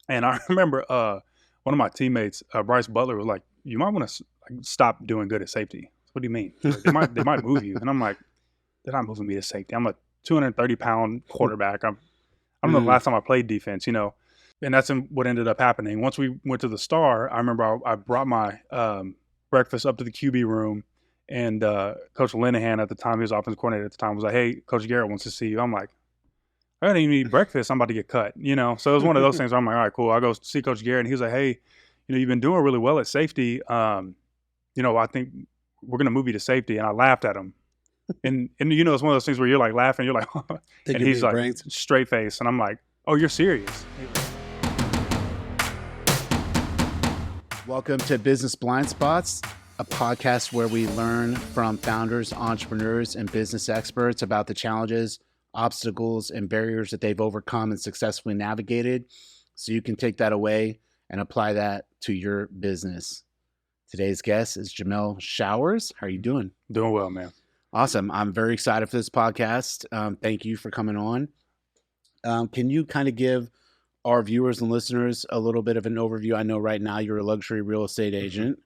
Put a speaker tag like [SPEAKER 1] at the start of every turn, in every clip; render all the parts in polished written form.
[SPEAKER 1] And I remember one of my teammates, Bryce Butler, was like, "You might want to stop doing good at safety." What do you mean? He's like, they might move you, and I'm like, "They're not moving me to safety. I'm a 230-pound quarterback. I don't know the
[SPEAKER 2] Mm.
[SPEAKER 1] last time I played defense, And that's what ended up happening. Once we went to the Star, I remember I brought my breakfast up to the QB room, and Coach Linehan at the time, he was offensive coordinator at the time, was like, "Hey, Coach Garrett wants to see you." I'm like, "I didn't even eat breakfast. I'm about to get cut." So it was one of those things where I'm like, "All right, cool." I go see Coach Garrett, and he was like, "Hey, you've been doing really well at safety. I think we're gonna move you to safety." And I laughed at him. And it's one of those things where you're like laughing, you're like,
[SPEAKER 2] Think
[SPEAKER 1] and
[SPEAKER 2] you're
[SPEAKER 1] he's
[SPEAKER 2] being
[SPEAKER 1] like
[SPEAKER 2] pranked?
[SPEAKER 1] straight face, and I'm like, "Oh, you're serious?"
[SPEAKER 2] Welcome to Business Blindspots, a podcast where we learn from founders, entrepreneurs, and business experts about the challenges, obstacles, and barriers that they've overcome and successfully navigated, so you can take that away and apply that to your business. Today's guest is Jameill Showers. How are you doing?
[SPEAKER 1] Doing well, man.
[SPEAKER 2] Awesome. I'm very excited for this podcast. Thank you for coming on. Can you kind of give our viewers and listeners a little bit of an overview? I know right now you're a luxury real estate agent.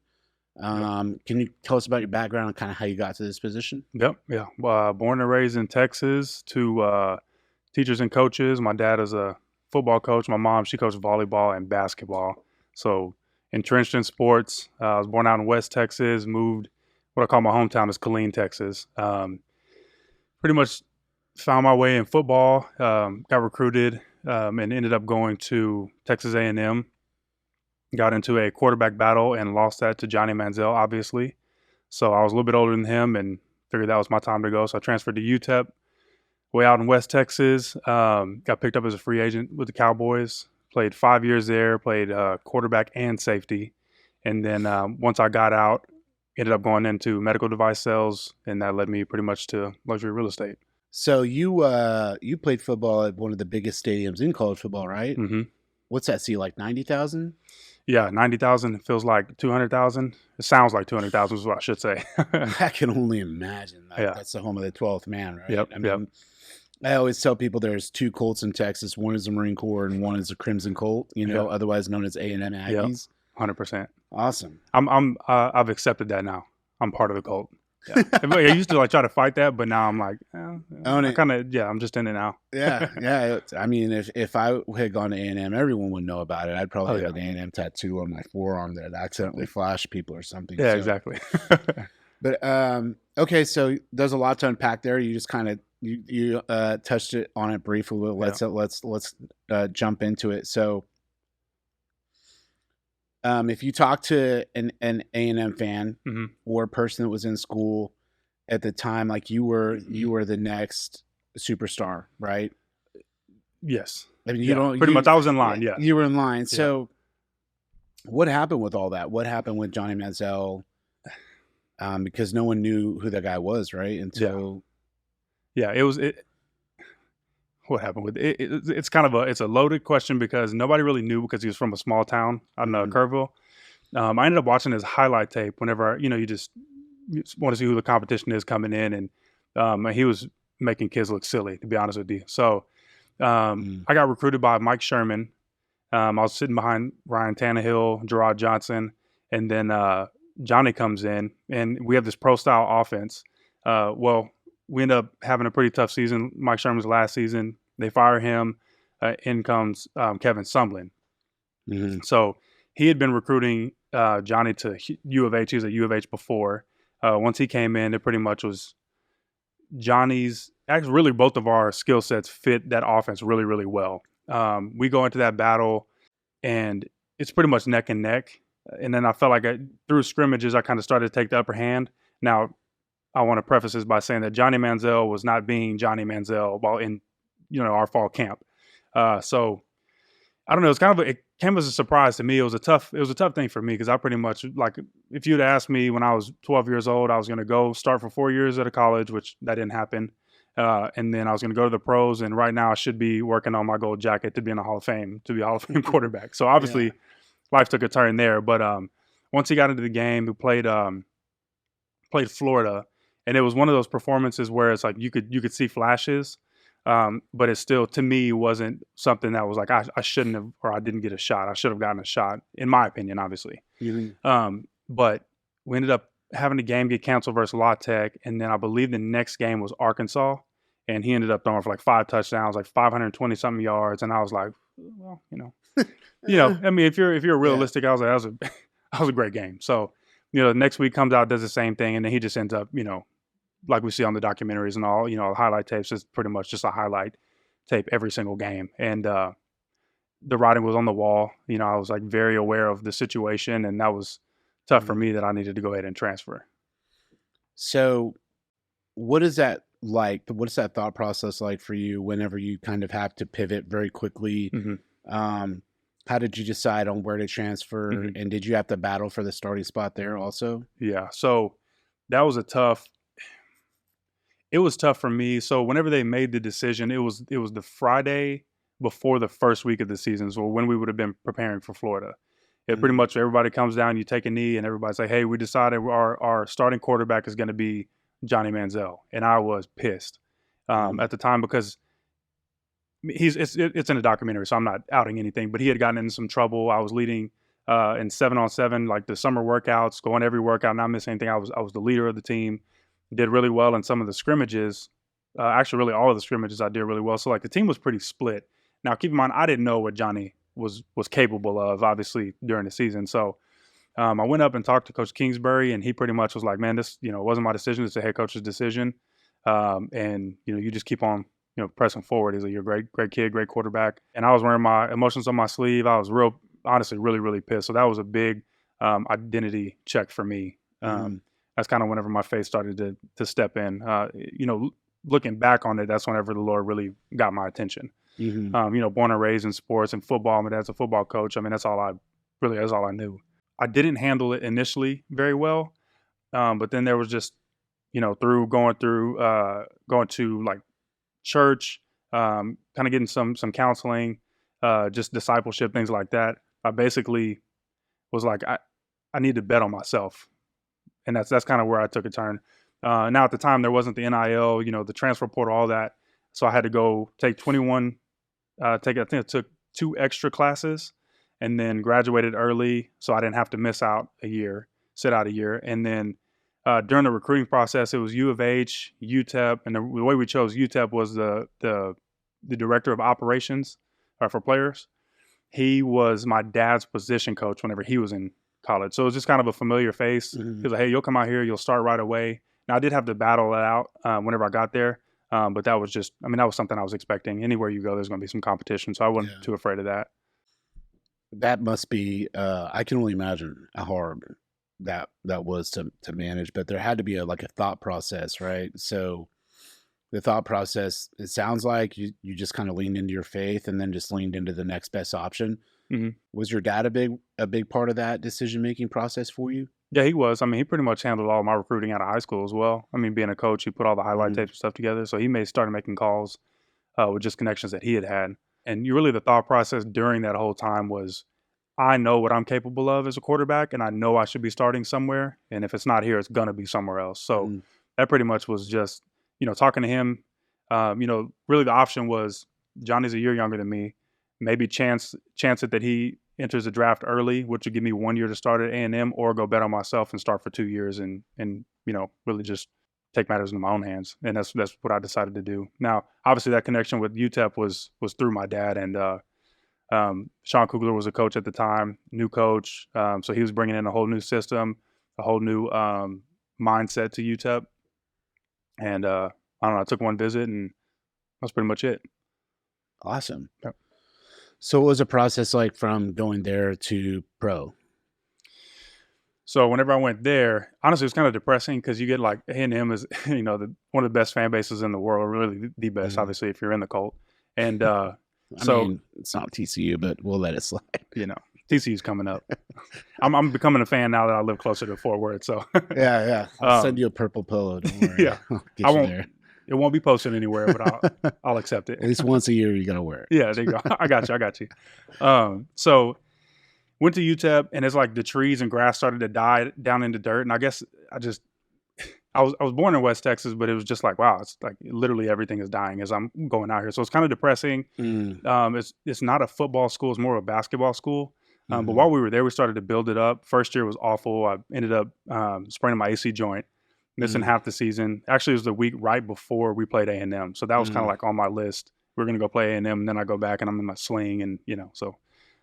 [SPEAKER 2] Can you tell us about your background and kind of how you got to this position?
[SPEAKER 1] Yep, yeah. Born and raised in Texas to teachers and coaches. My dad is a football coach. My mom, she coached volleyball and basketball. So entrenched in sports. I was born out in West Texas, moved what I call my hometown is Killeen, Texas. Pretty much found my way in football, got recruited, and ended up going to Texas A&M. Got into a quarterback battle and lost that to Johnny Manziel, obviously. So I was a little bit older than him and figured that was my time to go. So I transferred to UTEP, way out in West Texas. Got picked up as a free agent with the Cowboys. Played 5 years there, played quarterback and safety. And then once I got out, ended up going into medical device sales, and that led me pretty much to luxury real estate.
[SPEAKER 2] So you played football at one of the biggest stadiums in college football, right?
[SPEAKER 1] Mm-hmm.
[SPEAKER 2] What's that seat, like 90,000?
[SPEAKER 1] Yeah, 90,000 feels like 200,000. It sounds like 200,000 is what I should say.
[SPEAKER 2] I can only imagine.
[SPEAKER 1] Yeah.
[SPEAKER 2] That's the home of the 12th man, right?
[SPEAKER 1] Yep.
[SPEAKER 2] I mean, I always tell people there's two Colts in Texas. One is the Marine Corps and one is the Crimson Colt, otherwise known as A&M Aggies.
[SPEAKER 1] 100%.
[SPEAKER 2] Awesome.
[SPEAKER 1] I've accepted that now. I'm part of the cult. Yeah. I used to try to fight that, but now I'm like, I'm just in it now.
[SPEAKER 2] Yeah. I mean, if I had gone to A&M, everyone would know about it. I'd probably have an A&M tattoo on my forearm that accidentally flashed people or something.
[SPEAKER 1] Yeah, exactly.
[SPEAKER 2] But okay, so there's a lot to unpack there. You just kind of you touched it on it briefly. Let's jump into it. So, if you talk to an A&M fan
[SPEAKER 1] mm-hmm.
[SPEAKER 2] or a person that was in school at the time, like you were the next superstar, right?
[SPEAKER 1] Yes.
[SPEAKER 2] I mean,
[SPEAKER 1] pretty much. I was in line. Yeah,
[SPEAKER 2] you were in line. So, what happened with all that? What happened with Johnny Manziel? Because no one knew who that guy was, right? Until
[SPEAKER 1] what happened with it? It's kind of it's a loaded question because nobody really knew because he was from a small town out in Kerrville. I ended up watching his highlight tape whenever you just want to see who the competition is coming in, and he was making kids look silly, to be honest with you. So I got recruited by Mike Sherman. I was sitting behind Ryan Tannehill, Gerard Johnson, and then Johnny comes in, and we have this pro-style offense. We end up having a pretty tough season. Mike Sherman's last season. They fire him. In comes Kevin Sumlin.
[SPEAKER 2] Mm-hmm.
[SPEAKER 1] So he had been recruiting Johnny to U of H. He was at U of H before. Once he came in, it pretty much was Johnny's. Actually, really, both of our skill sets fit that offense really, really well. We go into that battle, and it's pretty much neck and neck. And then I felt like through scrimmages, I kind of started to take the upper hand. Now, I want to preface this by saying that Johnny Manziel was not being Johnny Manziel while in, our fall camp. So I don't know. It came as a surprise to me. It was a tough thing for me because I pretty much if you'd asked me when I was 12 years old, I was going to go start for 4 years at a college, which that didn't happen. And then I was going to go to the pros. And right now I should be working on my gold jacket to be in the Hall of Fame, to be a Hall of Fame quarterback. So obviously life took a turn there. But once he got into the game, he played Florida. And it was one of those performances where it's like you could see flashes, But it still, to me, wasn't something that was like, I shouldn't have, or I didn't get a shot. I should have gotten a shot, in my opinion, obviously. But we ended up having the game get canceled versus La Tech. And then I believe the next game was Arkansas. And he ended up throwing for like 5 touchdowns, like 520 something yards. And I was like, well, I mean, if you're realistic, I was like, that was a great game. So, the next week comes out, does the same thing. And then he just ends up, like we see on the documentaries and all, highlight tapes is pretty much just a highlight tape every single game. And the writing was on the wall. I was like very aware of the situation, and that was tough for me that I needed to go ahead and transfer.
[SPEAKER 2] So what is that like? What's that thought process like for you whenever you kind of have to pivot very quickly? How did you decide on where to transfer? And did you have to battle for the starting spot there also?
[SPEAKER 1] Yeah. So that was it was tough for me. So whenever they made the decision, it was the Friday before the first week of the season. So when we would have been preparing for Florida. It pretty much everybody comes down, you take a knee, and everybody's like, hey, we decided our starting quarterback is going to be Johnny Manziel. And I was pissed at the time because it's in a documentary, so I'm not outing anything, but he had gotten into some trouble. I was leading in 7-on-7, like the summer workouts, going every workout, not missing anything. I was the leader of the team, did really well in some of the scrimmages. Actually, really all of the scrimmages I did really well. So like the team was pretty split. Now, keep in mind, I didn't know what Johnny was capable of, obviously, during the season. So I went up and talked to Coach Kingsbury, and he pretty much was like, man, this, it wasn't my decision. It's the head coach's decision. And, you just keep on, pressing forward. He's like, you're a great kid, great quarterback. And I was wearing my emotions on my sleeve. I was honestly, really, really pissed. So that was a big identity check for me. That's kind of whenever my faith started to step in. Looking back on it, that's whenever the Lord really got my attention. Born and raised in sports and football. My dad's a football coach. I mean, that's all I knew. I didn't handle it initially very well. But then there was just, going to like church, kind of getting some counseling, just discipleship, things like that. I basically was like, I need to bet on myself. And that's kind of where I took a turn. Now at the time there wasn't the NIL, the transfer portal, all that. So I had to go take 21, I think I took 2 extra classes and then graduated early. So I didn't have to sit out a year. And then during the recruiting process, it was U of H, UTEP. And the way we chose UTEP was the director of operations for players. He was my dad's position coach whenever he was in college. So it was just kind of a familiar face. He was like, hey, you'll come out here, you'll start right away. Now I did have to battle it out whenever I got there. But that was that was something I was expecting. Anywhere you go, there's going to be some competition. So I wasn't too afraid of that.
[SPEAKER 2] That must be, I can only imagine how hard that was to manage, but there had to be a thought process, right? So the thought process, it sounds like you just kind of leaned into your faith and then just leaned into the next best option. Was your dad a big part of that decision-making process for you?
[SPEAKER 1] Yeah, he was. I mean, he pretty much handled all my recruiting out of high school as well. I mean, being a coach, he put all the highlight tapes and stuff together. So he started making calls with just connections that he had. And the thought process during that whole time was, I know what I'm capable of as a quarterback, and I know I should be starting somewhere. And if it's not here, it's going to be somewhere else. So that pretty much was just, talking to him. Really the option was Johnny's a year younger than me. Maybe chance it that he enters the draft early, which would give me 1 year to start at A&M, or go bet on myself and start for 2 years and really just take matters into my own hands. And that's what I decided to do. Now, obviously that connection with UTEP was through my dad, and Sean Kugler was a coach at the time, new coach. So he was bringing in a whole new system, a whole new mindset to UTEP. And I don't know, I took one visit and that's pretty much it.
[SPEAKER 2] Awesome.
[SPEAKER 1] Yep.
[SPEAKER 2] So what was the process like from going there to pro?
[SPEAKER 1] So whenever I went there, honestly, it was kind of depressing because you get like A&M is, one of the best fan bases in the world, really the best, obviously, if you're in the cult. And I mean,
[SPEAKER 2] it's not TCU, but we'll let it slide.
[SPEAKER 1] TCU's coming up. I'm becoming a fan now that I live closer to Fort Worth. So
[SPEAKER 2] yeah. I'll send you a purple pillow. Don't worry.
[SPEAKER 1] Yeah.
[SPEAKER 2] I'll get you there.
[SPEAKER 1] It won't be posted anywhere, but I'll accept it.
[SPEAKER 2] At least once a year, you got to wear it.
[SPEAKER 1] Yeah, there you go. I got you. So went to UTEP, and it's like the trees and grass started to die down into dirt. And I guess I was born in West Texas, but it was just like, wow, it's like literally everything is dying as I'm going out here. So it's kind of depressing.
[SPEAKER 2] Mm,
[SPEAKER 1] It's not a football school; it's more of a basketball school. But
[SPEAKER 2] mhm,
[SPEAKER 1] while we were there, we started to build it up. First year was awful. I ended up spraining my AC joint, missing
[SPEAKER 2] mm,
[SPEAKER 1] half the season. Actually, it was the week right before we played A&M, so that was kind of
[SPEAKER 2] mm,
[SPEAKER 1] like on my list. We're gonna go play A&M, and then I go back and I'm in my sling, and so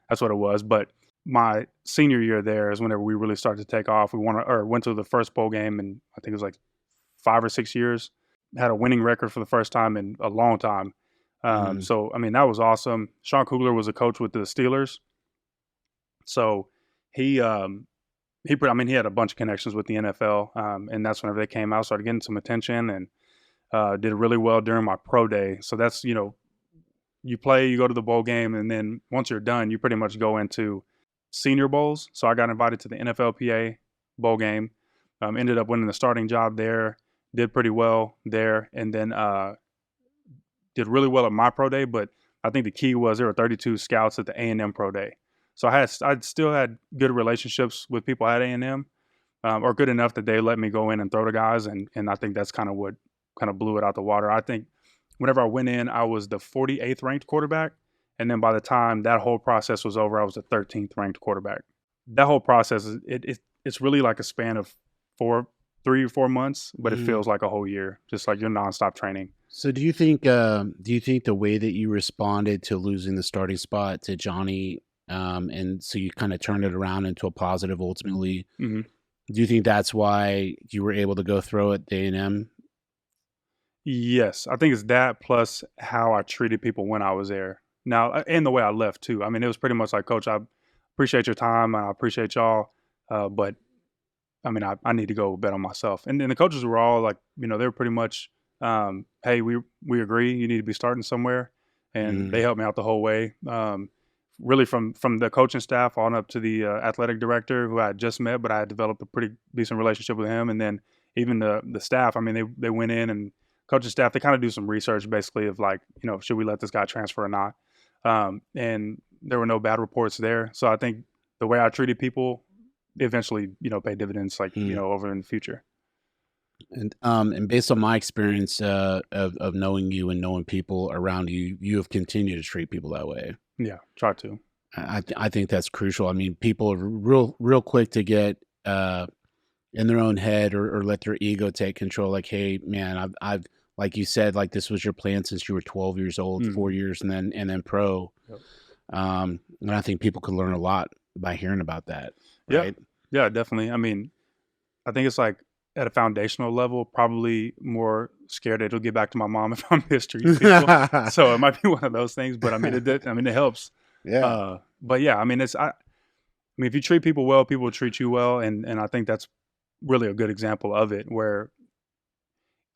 [SPEAKER 1] that's what it was. But my senior year there is whenever we really started to take off. We went to the first bowl game, and I think it was like 5 or 6 years. Had a winning record for the first time in a long time.
[SPEAKER 2] mhm,
[SPEAKER 1] So I mean that was awesome. Sean Kugler was a coach with the Steelers, so he I mean he had a bunch of connections with the NFL, and that's whenever they came out, started getting some attention, and did really well during my pro day. So that's you play, you go to the bowl game, and then once you're done, you pretty much go into senior bowls. So I got invited to the NFLPA bowl game. Ended up winning the starting job there. Did pretty well there, and then did really well at my pro day. But I think the key was there were 32 scouts at the A&M pro day. So I still had good relationships with people at A&M, or good enough that they let me go in and throw to guys, and I think that's kind of what kind of blew it out the water. I think whenever I went in, I was the 48th ranked quarterback, and then by the time that whole process was over, I was the 13th ranked quarterback. That whole process is it's really like a span of 3 or 4 months, but it
[SPEAKER 2] mhm.
[SPEAKER 1] feels like a whole year, just like you're nonstop training.
[SPEAKER 2] So do you think the way that you responded to losing the starting spot to Johnny, and so you kind of turned it around into a positive ultimately,
[SPEAKER 1] Hmm.
[SPEAKER 2] do you think that's why you were able to go throw at the A&M?
[SPEAKER 1] Yes, I think it's that plus how I treated people when I was there. Now, and the way I left too. I mean, it was pretty much like, Coach, I appreciate your time and I appreciate y'all, but I mean, I need to go bet on myself. And then the coaches were all like, they were pretty much, hey, we agree, you need to be starting somewhere, and they
[SPEAKER 2] Mm,
[SPEAKER 1] helped me out the whole way. Really, from the coaching staff on up to the athletic director, who I had just met, but I had developed a pretty decent relationship with him, and then even the staff. I mean, they went in and coaching staff. They kind of do some research, basically, of like, should we let this guy transfer or not? And there were no bad reports there. So I think the way I treated people eventually, pay dividends like,
[SPEAKER 2] mm.
[SPEAKER 1] over in the future.
[SPEAKER 2] And based on my experience, of knowing you and knowing people around you, you have continued to treat people that way.
[SPEAKER 1] Yeah, try to.
[SPEAKER 2] I think that's crucial. I mean, people are real quick to get in their own head or let their ego take control. Like, hey, man, I've like you said, like this was your plan since you were 12 years old,
[SPEAKER 1] Hmm.
[SPEAKER 2] 4 years, and then pro.
[SPEAKER 1] Yep.
[SPEAKER 2] And I think people could learn a lot by hearing about that,
[SPEAKER 1] Yeah,
[SPEAKER 2] right?
[SPEAKER 1] yeah, definitely. I mean, I think it's like at a foundational level, probably more scared that it'll get back to my mom if I mistreat people. So it might be one of those things, but I mean, I mean, it helps.
[SPEAKER 2] Yeah.
[SPEAKER 1] But yeah, I mean, I mean, if you treat people well, people will treat you well, and I think that's really a good example of it. Where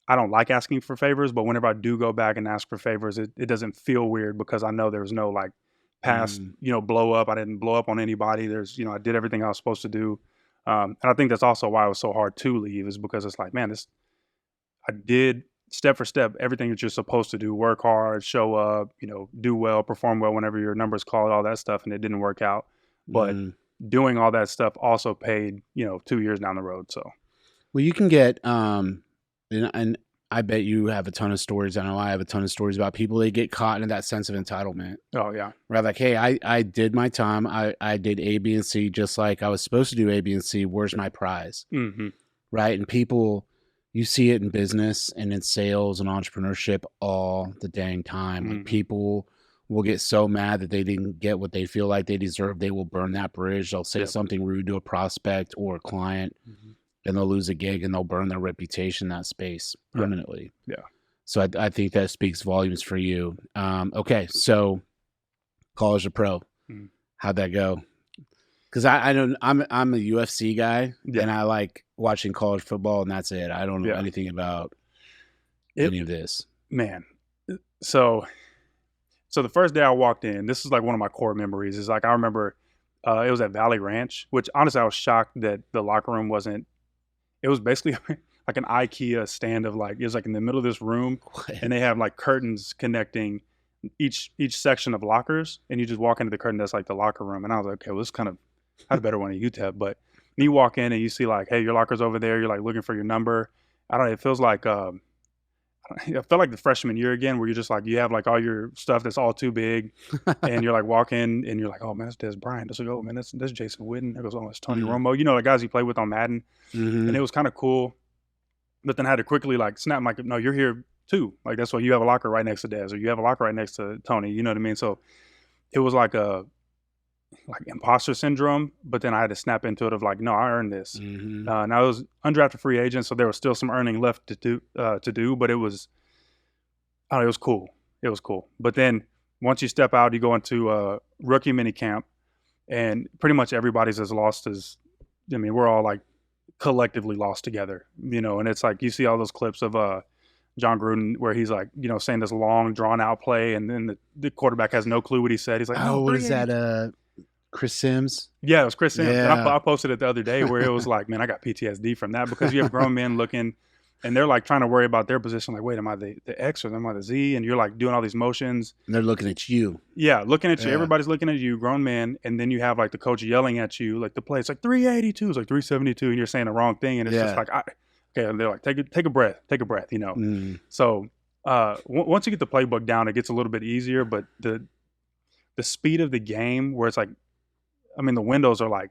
[SPEAKER 1] I don't like asking for favors, but whenever I do go back and ask for favors, it doesn't feel weird because I know there's no like past,
[SPEAKER 2] Mm,
[SPEAKER 1] blow up. I didn't blow up on anybody. I did everything I was supposed to do. And I think that's also why it was so hard to leave, is because it's like, man, I did step for step everything that you're supposed to do: work hard, show up, do well, perform well whenever your numbers call, all that stuff, and it didn't work out. But
[SPEAKER 2] mm.
[SPEAKER 1] doing all that stuff also paid, 2 years down the road. So
[SPEAKER 2] Well, you can get, and I bet you have a ton of stories. I know I have a ton of stories about people that get caught in that sense of entitlement.
[SPEAKER 1] oh yeah.
[SPEAKER 2] Right, like, hey, I did my time. I did A, B, and C just like I was supposed to do A, B, and C. Where's my prize?
[SPEAKER 1] Hmm.
[SPEAKER 2] Right, and people, you see it in business and in sales and entrepreneurship all the dang time. Like
[SPEAKER 1] Hmm.
[SPEAKER 2] people will get so mad that they didn't get what they feel like they deserve. They will burn that bridge. They'll say
[SPEAKER 1] Yep.
[SPEAKER 2] something rude to a prospect or a client,
[SPEAKER 1] Hmm.
[SPEAKER 2] and they'll lose a gig and they'll burn their reputation in that space
[SPEAKER 1] Yeah.
[SPEAKER 2] permanently.
[SPEAKER 1] Yeah.
[SPEAKER 2] So I think that speaks volumes for you. Okay, so college to pro,
[SPEAKER 1] Mhm.
[SPEAKER 2] how'd that go? Because I don't, I'm a UFC guy
[SPEAKER 1] Yeah.
[SPEAKER 2] and I like watching college football and that's it. I don't know
[SPEAKER 1] Yeah.
[SPEAKER 2] anything about
[SPEAKER 1] It
[SPEAKER 2] any of this.
[SPEAKER 1] man. So the first day I walked in, this is like one of my core memories. Is like I remember it was at Valley Ranch, which honestly I was shocked that the locker room wasn't. It was basically like an IKEA stand of like, it was like in the middle of this room,
[SPEAKER 2] What?
[SPEAKER 1] and they have like curtains connecting each section of lockers, and you just walk into the curtain that's like the locker room. And I was like, okay, well, this kind of I had a better one at UTEP, but you walk in and you see like, hey, your locker's over there. You're like looking for your number. I don't know, it feels like, I felt like the freshman year again, where you're just like, you have like all your stuff that's all too big, and you're like walking, and you're like, oh man, that's Des Bryant. It's like, oh man, that's Jason Witten. It goes, oh, it's Tony
[SPEAKER 2] Mm.
[SPEAKER 1] Romo. You know, the guys you play with on Madden, and
[SPEAKER 2] Mm-hmm.
[SPEAKER 1] it was kind of cool. But then I had to quickly like snap, like, no, you're here too. Like that's why you have a locker right next to Des, or you have a locker right next to Tony. You know what I mean? So it was like a like imposter syndrome, but then I had to snap into it of like, no, I earned this.
[SPEAKER 2] Mm-hmm.
[SPEAKER 1] Now it was undrafted free agent, so there was still some earning left to do, but it was, I don't know, it was cool. It was cool. But then once you step out, you go into rookie mini camp, and pretty much everybody's as lost as, I mean, we're all like collectively lost together, you know. And it's like you see all those clips of John Gruden where he's like, you know, saying this long drawn out play, and then the quarterback has no clue what he said. He's like,
[SPEAKER 2] Oh,
[SPEAKER 1] no,
[SPEAKER 2] what is that?
[SPEAKER 1] 380.
[SPEAKER 2] Chris Sims?
[SPEAKER 1] Yeah, it was Chris Sims. And
[SPEAKER 2] Yeah.
[SPEAKER 1] I posted it the other day where it was like, man, I got PTSD from that, because you have grown men looking, and they're like trying to worry about their position. Like, wait, am I the X or am I the Z? And you're like doing all these motions.
[SPEAKER 2] And they're looking at you.
[SPEAKER 1] Yeah, looking at you.
[SPEAKER 2] Yeah.
[SPEAKER 1] Everybody's looking at you, grown man. And then you have like the coach yelling at you, like the play. It's like 382. It's like 372. And you're saying the wrong thing. And it's just like, okay. And they're like, take a breath, you know?
[SPEAKER 2] Mm.
[SPEAKER 1] So once you get the playbook down, it gets a little bit easier. But the speed of the game, where it's like, I mean, the windows are like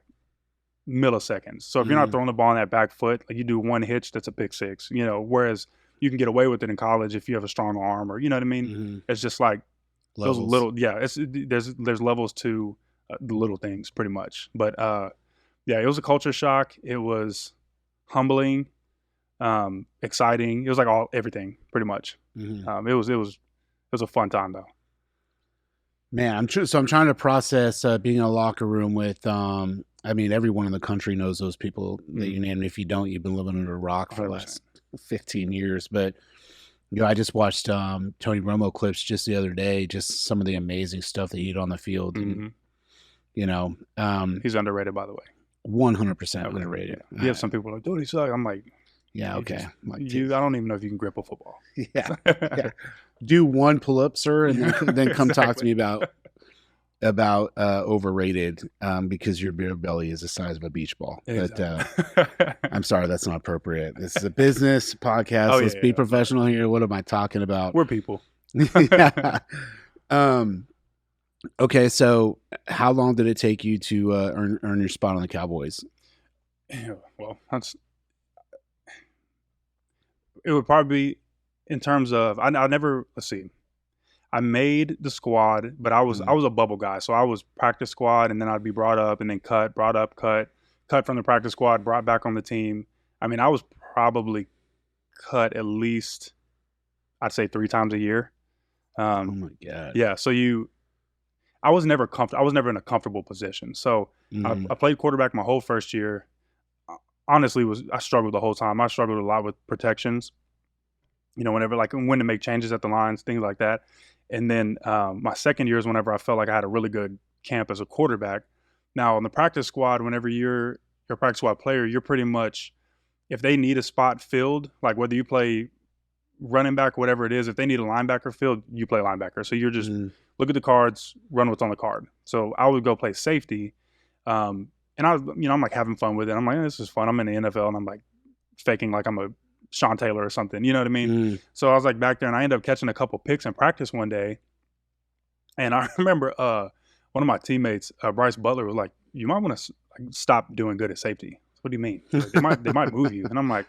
[SPEAKER 1] milliseconds. So if you're not throwing the ball on that back foot, like you do one hitch, that's a pick six, you know, whereas you can get away with it in college if you have a strong arm, or, you know what I mean?
[SPEAKER 2] Mm-hmm.
[SPEAKER 1] It's just like
[SPEAKER 2] Levels.
[SPEAKER 1] those little, there's levels to the little things pretty much. But yeah, it was a culture shock. It was humbling, exciting. It was like everything pretty much.
[SPEAKER 2] Mm-hmm.
[SPEAKER 1] It was a fun time though.
[SPEAKER 2] Man, I'm trying to process being in a locker room with. I mean, everyone in the country knows those people that you named. If you don't, you've been living under a rock for the last 15 years. But you know, I just watched Tony Romo clips just the other day. Just some of the amazing stuff that he did on the field.
[SPEAKER 1] Mm-hmm.
[SPEAKER 2] And, you know,
[SPEAKER 1] he's underrated, by the way.
[SPEAKER 2] 100% underrated.
[SPEAKER 1] Yeah. You have some people like, dude, he sucks. I'm like,
[SPEAKER 2] yeah, okay.
[SPEAKER 1] I don't even know if you can grip a football.
[SPEAKER 2] Yeah. Do one pull-up, sir, and then come talk to me about overrated because your beer belly is the size of a beach ball. Exactly. But I'm sorry, that's not appropriate. This is a business podcast. Let's be professional here. What am I talking about?
[SPEAKER 1] We're people.
[SPEAKER 2] Yeah. Okay, so how long did it take you to earn your spot on the Cowboys?
[SPEAKER 1] Well, it would probably be in terms of I never, let's see. I made the squad, but I was a bubble guy. So I was practice squad, and then I'd be brought up and then cut from the practice squad, brought back on the team. I mean, I was probably cut at least, I'd say 3 times a year.
[SPEAKER 2] Oh my God.
[SPEAKER 1] Yeah. So I was never I was never in a comfortable position. So I played quarterback my whole first year. Honestly, I struggled the whole time. I struggled a lot with protections. You know, whenever like when to make changes at the lines, things like that. And then my second year is whenever I felt like I had a really good camp as a quarterback. Now on the practice squad, whenever you're a practice squad player, you're pretty much, if they need a spot filled, like whether you play running back, whatever it is, if they need a linebacker filled, you play linebacker. So you're just look at the cards, run what's on the card. So I would go play safety. And I'm like having fun with it. I'm like, this is fun. I'm in the NFL, and I'm like faking like I'm a Sean Taylor or something. You know what I mean? So I was like back there, and I ended up catching a couple picks in practice one day. And I remember one of my teammates, Bryce Butler, was like, you might want to stop doing good at safety. What do you mean? Like, they might move you. And I'm like,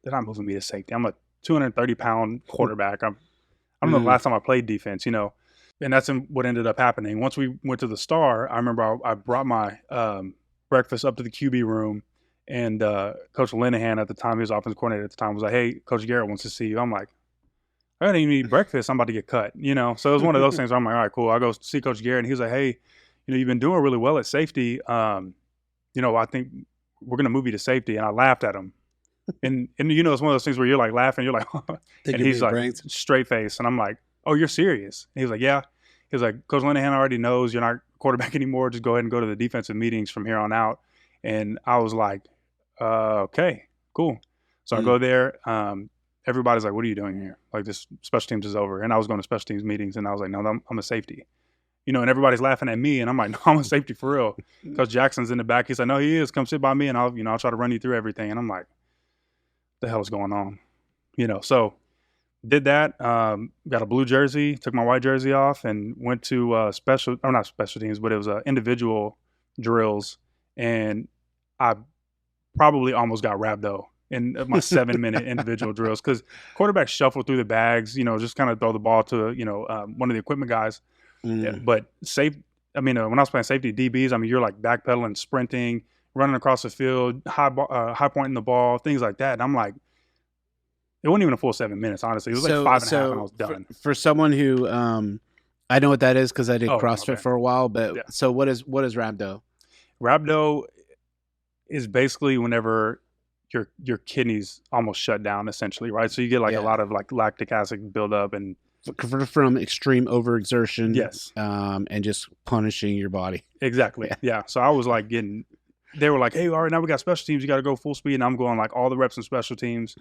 [SPEAKER 1] they're not moving me to safety. I'm a 230-pound quarterback. I don't know the last time I played defense, you know. And that's what ended up happening. Once we went to the Star, I remember I brought my breakfast up to the QB room, and Coach Linehan at the time, he was offensive coordinator at the time, was like, hey, Coach Garrett wants to see you. I'm like, I didn't even eat breakfast. I'm about to get cut, you know. So it was one of those things where I'm like, all right, cool. I go see Coach Garrett, and he was like, hey, you know, you've been doing really well at safety. You know, I think we're going to move you to safety. And I laughed at him. And you know, it's one of those things where you're like laughing, you're like, and he's like straight face. And I'm like, oh, you're serious? And he was like, yeah. He was like, Coach Linehan already knows you're not quarterback anymore. Just go ahead and go to the defensive meetings from here on out. And I was like, okay, cool. So I go there. Everybody's like, what are you doing here? Like, this special teams is over. And I was going to special teams meetings, and I was like, no, I'm a safety. You know, and everybody's laughing at me, and I'm like, no, I'm a safety for real. Coach Jackson's in the back. He's like, no, he is. Come sit by me, and I'll try to run you through everything. And I'm like, the hell is going on? So did that. Got a blue jersey, took my white jersey off, and went to not special teams, but it was individual drills, and I probably almost got rhabdo in my 7-minute individual drills because quarterbacks shuffle through the bags, just kind of throw the ball to one of the equipment guys. Yeah, but when I was playing safety DBs, you're like backpedaling, sprinting, running across the field, high pointing the ball, things like that. And I'm like, it wasn't even a full 7 minutes, honestly. It was like 5.5 and I was done.
[SPEAKER 2] For someone who, I know what that is because I did CrossFit for a while, but
[SPEAKER 1] Yeah.
[SPEAKER 2] So what is rhabdo?
[SPEAKER 1] Rhabdo is basically whenever your kidneys almost shut down, essentially, right? So you get like a lot of like lactic acid buildup and
[SPEAKER 2] from extreme overexertion,
[SPEAKER 1] yes,
[SPEAKER 2] and just punishing your body.
[SPEAKER 1] Exactly. Yeah. So I was like they were like, hey, all right, now we got special teams. You got to go full speed. And I'm going like all the reps in special teams.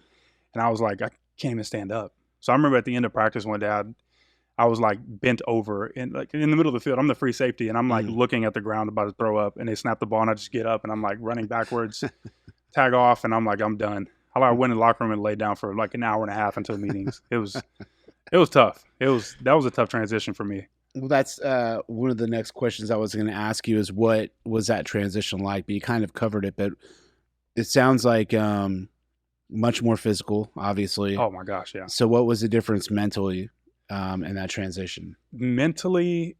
[SPEAKER 1] And I was like, I can't even stand up. So I remember at the end of practice one day, I was like bent over and like in the middle of the field. I'm the free safety and I'm like looking at the ground about to throw up and they snap the ball and I just get up and I'm like running backwards, tag off. And I'm like, I'm done. I went in the locker room and laid down for like an hour and a half until meetings. It was tough. That was a tough transition for me.
[SPEAKER 2] Well, that's one of the next questions I was going to ask you is what was that transition like? But you kind of covered it, but it sounds like much more physical, obviously.
[SPEAKER 1] Oh my gosh, yeah.
[SPEAKER 2] So what was the difference mentally in that transition?
[SPEAKER 1] Mentally,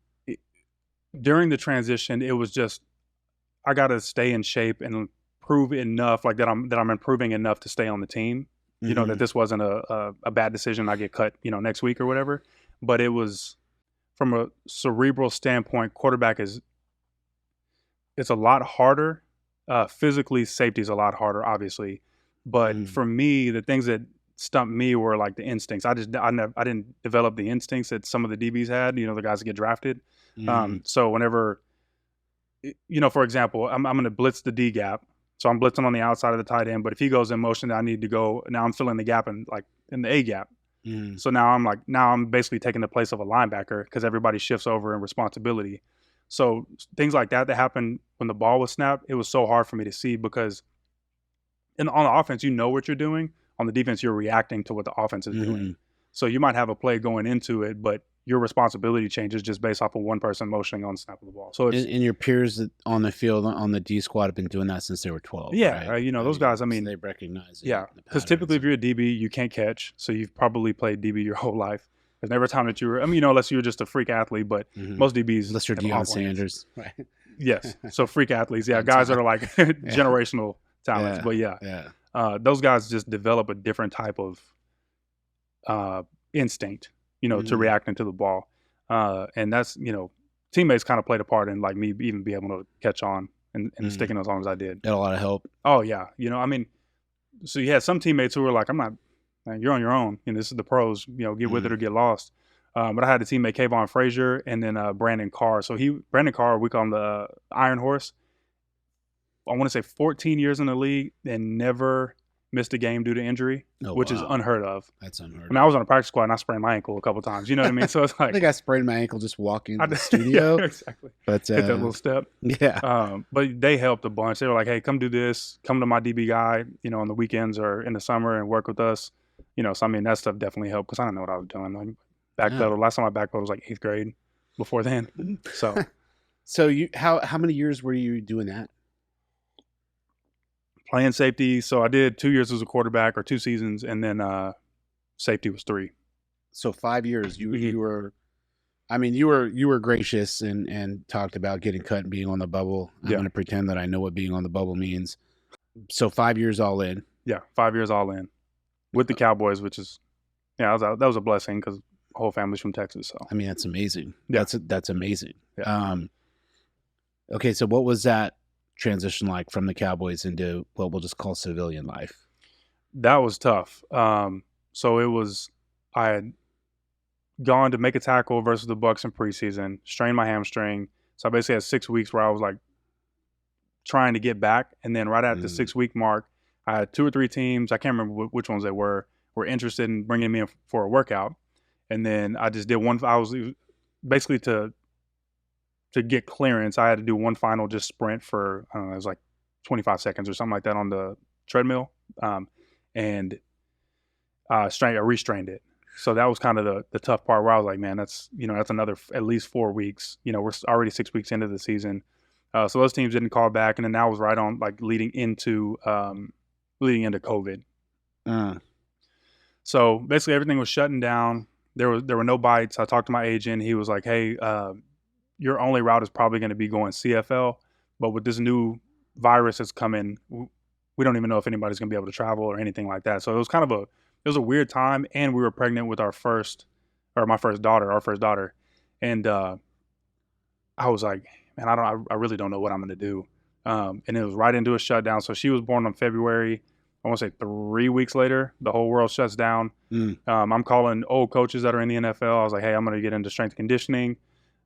[SPEAKER 1] during the transition, it was just I got to stay in shape and prove enough, like that I'm improving enough to stay on the team. That this wasn't a bad decision. I get cut, next week or whatever. But it was from a cerebral standpoint, quarterback it's a lot harder. Physically, safety is a lot harder, obviously. But for me, the things that stumped me were like the instincts. I didn't develop the instincts that some of the DBs had. The guys that get drafted. So whenever, for example, I'm going to blitz the D gap. So I'm blitzing on the outside of the tight end, but if he goes in motion, I need to go. Now I'm filling the gap in the A gap. So now I'm basically taking the place of a linebacker because everybody shifts over in responsibility. So things like that happened when the ball was snapped. It was so hard for me to see because on the offense, what you're doing. On the defense, you're reacting to what the offense is doing. So you might have a play going into it, but your responsibility changes just based off of one person motioning on the snap of the ball. So it's,
[SPEAKER 2] and your peers on the field on the D squad have been doing that since they were 12.
[SPEAKER 1] Yeah,
[SPEAKER 2] right?
[SPEAKER 1] Those guys.
[SPEAKER 2] So they recognize it.
[SPEAKER 1] Yeah, because typically if you're a DB, you can't catch, so you've probably played DB your whole life. There's never a time that you were. unless you were just a freak athlete, but most DBs,
[SPEAKER 2] unless you're Deion Sanders, right?
[SPEAKER 1] Yes, so freak athletes. Yeah, guys that are like generational talents. But those guys just develop a different type of instinct, to reacting to the ball. And that's, teammates kind of played a part in like me even be able to catch on and sticking as long as I did.
[SPEAKER 2] Got a lot of help.
[SPEAKER 1] Oh yeah. So you had some teammates who were like, you're on your own. This is the pros, get with it or get lost. But I had a teammate, Kayvon Frazier, and then Brandon Carr. So Brandon Carr, we call him the Iron Horse. I want to say 14 years in the league and never missed a game due to injury, which is unheard of.
[SPEAKER 2] That's unheard of.
[SPEAKER 1] I was on a practice squad and I sprained my ankle a couple times. You know what I mean? So it's like
[SPEAKER 2] I think I sprained my ankle just walking to the studio.
[SPEAKER 1] Yeah, exactly.
[SPEAKER 2] But
[SPEAKER 1] hit that little step.
[SPEAKER 2] Yeah.
[SPEAKER 1] But they helped a bunch. They were like, hey, come do this. Come to my DB guy, on the weekends or in the summer and work with us. So that stuff definitely helped because I didn't know what I was doing. Like backpedal. Last time I backpedaled was like 8th grade. Before then,
[SPEAKER 2] So you how many years were you doing that?
[SPEAKER 1] Playing safety. So I did 2 years as a quarterback or 2 seasons, and then safety was 3.
[SPEAKER 2] So 5 years. You were, you were gracious and talked about getting cut and being on the bubble. I'm going to pretend that I know what being on the bubble means. So 5 years all in.
[SPEAKER 1] Yeah, 5 years all in with the Cowboys, which is, that was a blessing because the whole family's from Texas. So
[SPEAKER 2] that's amazing.
[SPEAKER 1] Yeah.
[SPEAKER 2] That's amazing.
[SPEAKER 1] Yeah.
[SPEAKER 2] Okay, so what was that transition like from the Cowboys into what we'll just call civilian life?
[SPEAKER 1] That was tough. So it was, I had gone to make a tackle versus the Bucs in preseason, strained my hamstring. So I basically had 6 weeks where I was like trying to get back. And then right at the 6-week mark, I had 2 or 3 teams, I can't remember which ones they were interested in bringing me in for a workout. And then I just did one. I was basically to get clearance, I had to do one final just sprint for, I don't know, it was like 25 seconds or something like that on the treadmill. And and I restrained it. So that was kind of the tough part where I was like, man, that's another at least 4 weeks. We're already 6 weeks into the season. So those teams didn't call back, and then that was right on like leading into COVID. So basically everything was shutting down. There were no bites. I talked to my agent. He was like, hey, your only route is probably going to be going CFL, but with this new virus that's coming, we don't even know if anybody's going to be able to travel or anything like that. So it was kind of a weird time, and we were pregnant with my first daughter, and I was like, man, I really don't know what I'm going to do. And it was right into a shutdown. So she was born in February. I want to say 3 weeks later, the whole world shuts down. I'm calling old coaches that are in the NFL. I was like, hey, I'm going to get into strength conditioning.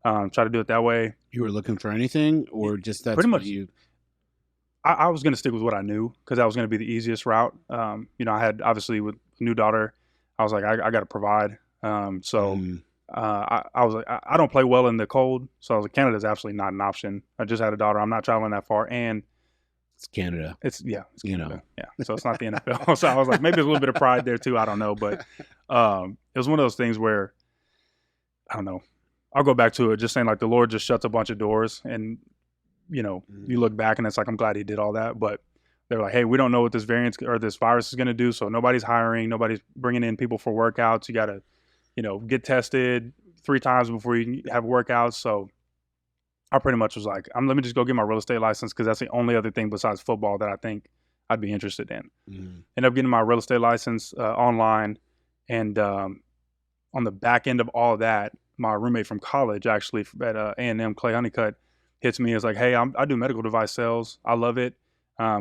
[SPEAKER 1] Try to do it that way.
[SPEAKER 2] You were looking for anything, or just that's
[SPEAKER 1] pretty much
[SPEAKER 2] you?
[SPEAKER 1] I was going to stick with what I knew because that was going to be the easiest route. I had obviously with new daughter, I was like, I got to provide. I was like, I don't play well in the cold, so I was like, Canada's absolutely not an option. I just had a daughter. I'm not traveling that far, and
[SPEAKER 2] it's Canada.
[SPEAKER 1] It's Canada. Yeah, so it's not the NFL. So I was like, maybe there's a little bit of pride there too. I don't know, but it was one of those things where I don't know. I'll go back to it, just saying like the Lord just shuts a bunch of doors, and you look back and it's like, I'm glad he did all that. But they're like, hey, we don't know what this variant or this virus is going to do. So nobody's hiring, nobody's bringing in people for workouts. You got to, get tested 3 times before you can have workouts. So I pretty much was like, let me just go get my real estate license because that's the only other thing besides football that I think I'd be interested in. Ended up getting my real estate license online. And on the back end of all of that, my roommate from college, actually at A&M, Clay Honeycutt, hits me as like, hey, I do medical device sales. I love it.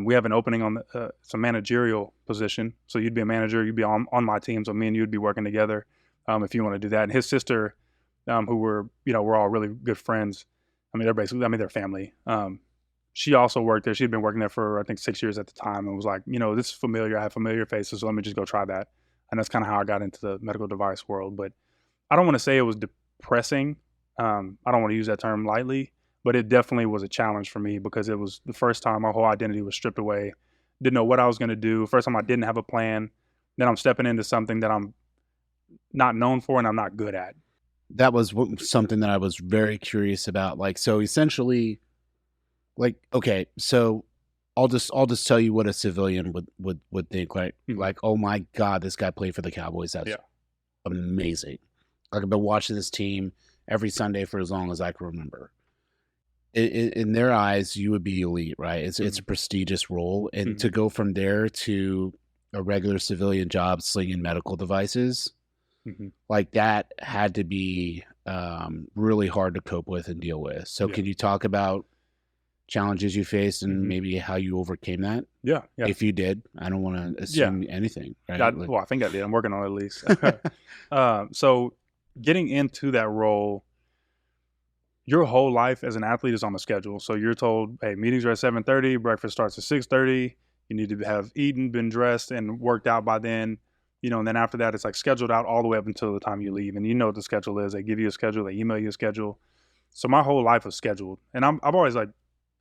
[SPEAKER 1] We have an opening on it's a managerial position. So you'd be a manager. You'd be on my team. So me and you would be working together if you want to do that. And his sister, who we're all really good friends. I mean, they're family. She also worked there. She'd been working there for, I think, 6 years at the time, and was like, this is familiar. I have familiar faces, so let me just go try that. And that's kind of how I got into the medical device world. But I don't want to say it was depressing. I don't want to use that term lightly, but it definitely was a challenge for me because it was the first time my whole identity was stripped away. Didn't know what I was going to do. First time I didn't have a plan. Then I'm stepping into something that I'm not known for and I'm not good at.
[SPEAKER 2] That was something that I was very curious about. Like, so essentially, like, okay, so I'll just tell you what a civilian would think. Like, oh my God, this guy played for the Cowboys. That's amazing. Like, I've been watching this team every Sunday for as long as I can remember. In their eyes, you would be elite, right? It's a prestigious role, and to go from there to a regular civilian job slinging medical devices. Like that had to be really hard to cope with and deal with. So can you talk about challenges you faced and maybe how you overcame that?
[SPEAKER 1] Yeah.
[SPEAKER 2] If you did, I don't want to assume anything. Right?
[SPEAKER 1] Well, I think I did. I'm working on it at least. So getting into that role, your whole life as an athlete is on the schedule. So you're told, hey, meetings are at 7:30, breakfast starts at 6:30. You need to have eaten, been dressed, and worked out by then. And then after that, it's like scheduled out all the way up until the time you leave. And you know what the schedule is. They give you a schedule. They email you a schedule. So my whole life was scheduled. And I've always like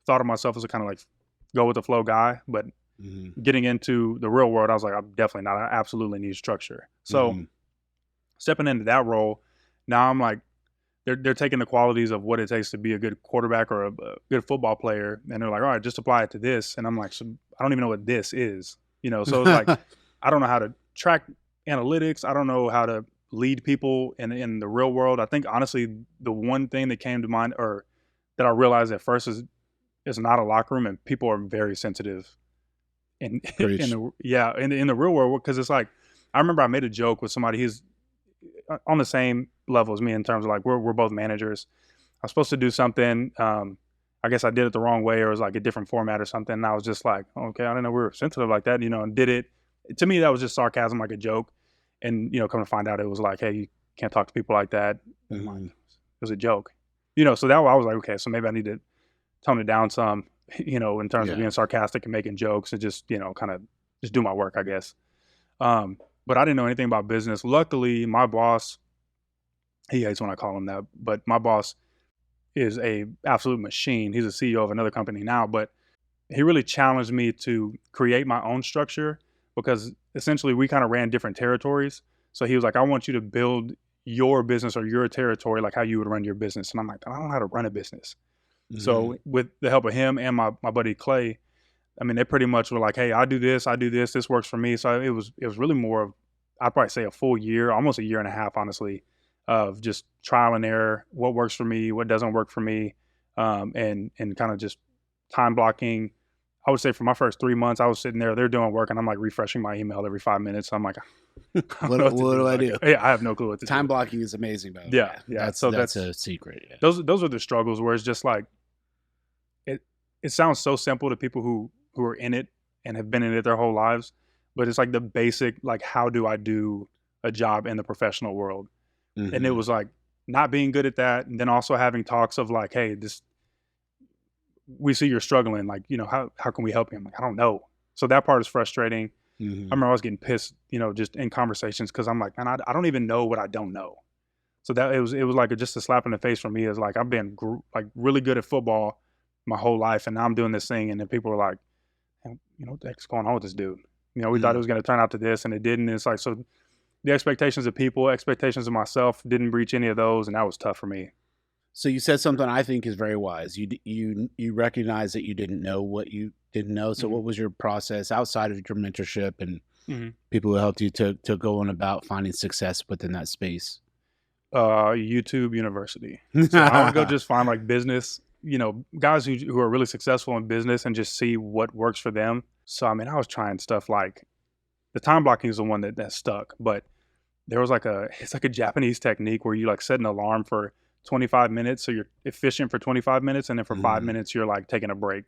[SPEAKER 1] thought of myself as a kind of like go with the flow guy. But getting into the real world, I was like, I'm definitely not. I absolutely need structure. So stepping into that role, now I'm like, they're taking the qualities of what it takes to be a good quarterback or a good football player. And they're like, all right, just apply it to this. And I'm like, so I don't even know what this is. So it's like, I don't know how to track analytics. I don't know how to lead people in the real world. I think honestly, the one thing that came to mind or that I realized at first is it's not a locker room and people are very sensitive in the real world. Because it's like, I remember I made a joke with somebody, he's on the same level as me in terms of like, we're both managers. I was supposed to do something. I guess I did it the wrong way or it was like a different format or something. And I was just like, okay, I didn't know we were sensitive like that, and did it. To me, that was just sarcasm, like a joke. And, come to find out it was like, hey, you can't talk to people like that. It was a joke. So that I was like, okay, so maybe I need to tone it down some, in terms of being sarcastic and making jokes and just, kind of just do my work, I guess. But I didn't know anything about business. Luckily, my boss, he hates when I call him that, but my boss is a absolute machine. He's a CEO of another company now, but he really challenged me to create my own structure, because essentially we kind of ran different territories. So he was like, I want you to build your business or your territory like how you would run your business. And I'm like, I don't know how to run a business.
[SPEAKER 2] Mm-hmm.
[SPEAKER 1] So with the help of him and my buddy Clay, I mean, they pretty much were like, hey, I do this, this works for me. So it was really more of, I'd probably say a full year, almost a year and a half, honestly, of just trial and error, what works for me, what doesn't work for me, and kind of just time blocking. I would say for my first 3 months, I was sitting there, they're doing work, and I'm like refreshing my email every 5 minutes. I'm like,
[SPEAKER 2] what do I do?
[SPEAKER 1] Yeah, I have no clue what to do.
[SPEAKER 2] Time blocking is amazing, by the way.
[SPEAKER 1] Yeah.
[SPEAKER 2] That's a secret. Yeah.
[SPEAKER 1] Those are the struggles where it's just like, it sounds so simple to people who are in it and have been in it their whole lives, but it's like the basic, like, how do I do a job in the professional world?
[SPEAKER 2] Mm-hmm.
[SPEAKER 1] And it was like not being good at that. And then also having talks of like, hey, we see you're struggling. Like, how can we help you? I'm like, I don't know. So that part is frustrating.
[SPEAKER 2] Mm-hmm.
[SPEAKER 1] I remember I was getting pissed, just in conversations, because I'm like, man, I don't even know what I don't know. So that it was like just a slap in the face for me. Is like, I've been like really good at football my whole life, and now I'm doing this thing, and then people are like, what the heck's going on with this dude? We thought it was going to turn out to this, and it didn't. And it's like, so the expectations of people, expectations of myself didn't reach any of those, and that was tough for me.
[SPEAKER 2] So you said something I think is very wise. You recognize that you didn't know what you didn't know. So what was your process outside of your mentorship and people who helped you to go on about finding success within that space?
[SPEAKER 1] YouTube University. So I would go just find like business, guys who are really successful in business and just see what works for them. So, I mean, I was trying stuff like the time blocking is the one that stuck, but there was it's like a Japanese technique where you like set an alarm for 25 minutes. So you're efficient for 25 minutes. And then for 5 minutes, you're like taking a break.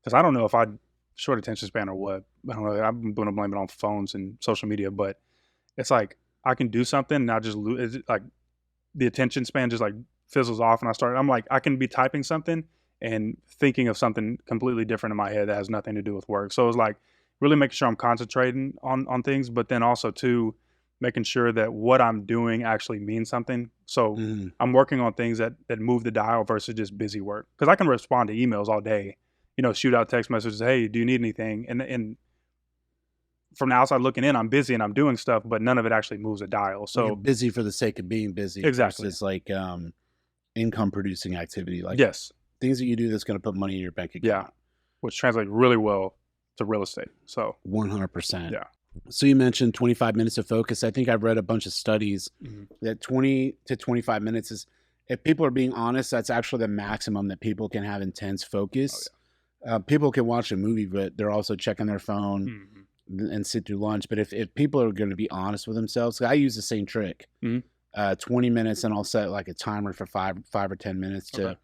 [SPEAKER 1] Cause I don't know if I short attention span or what, I don't know. I'm going to blame it on phones and social media, but it's like, I can do something and I just lose. It's like the attention span just like fizzles off. And I'm like, I can be typing something and thinking of something completely different in my head that has nothing to do with work. So it was like really making sure I'm concentrating on things, but then also too, making sure that what I'm doing actually means something. So I'm working on things that move the dial versus just busy work. Cause I can respond to emails all day, shoot out text messages. Hey, do you need anything? And from the outside looking in, I'm busy and I'm doing stuff, but none of it actually moves a dial. So
[SPEAKER 2] you're busy for the sake of being busy.
[SPEAKER 1] Exactly.
[SPEAKER 2] It's like income producing activity. Like
[SPEAKER 1] yes,
[SPEAKER 2] things that you do that's going to put money in your bank account.
[SPEAKER 1] Yeah, which translates really well to real estate. So
[SPEAKER 2] 100%.
[SPEAKER 1] Yeah.
[SPEAKER 2] So you mentioned 25 minutes of focus. I think I've read a bunch of studies that 20 to 25 minutes is, if people are being honest, that's actually the maximum that people can have intense focus. Oh, yeah. People can watch a movie, but they're also checking their phone and sit through lunch. But if people are going to be honest with themselves, I use the same trick. 20 minutes, and I'll set like a timer for five or 10 minutes to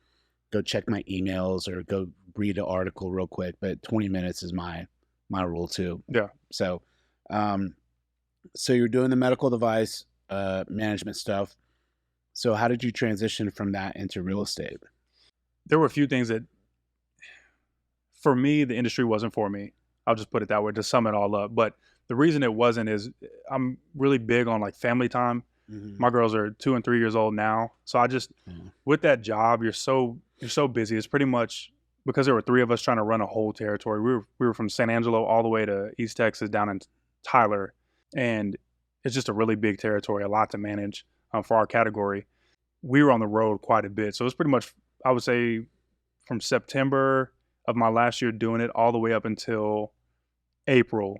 [SPEAKER 2] go check my emails or go read an article real quick. But 20 minutes is my rule too.
[SPEAKER 1] Yeah.
[SPEAKER 2] So, so you're doing the medical device management stuff. So how did you transition from that into real estate?
[SPEAKER 1] There were a few things that, for me, the industry wasn't for me. I'll just put it that way to sum it all up. But the reason it wasn't is I'm really big on like family time. My girls are 2 and 3 years old now. So I just, with that job, you're so busy. It's pretty much because there were 3 of us trying to run a whole territory. We were from San Angelo all the way to East Texas down in Tyler. And it's just a really big territory, a lot to manage for our category. We were on the road quite a bit. So it was pretty much, I would say, from September of my last year doing it all the way up until April,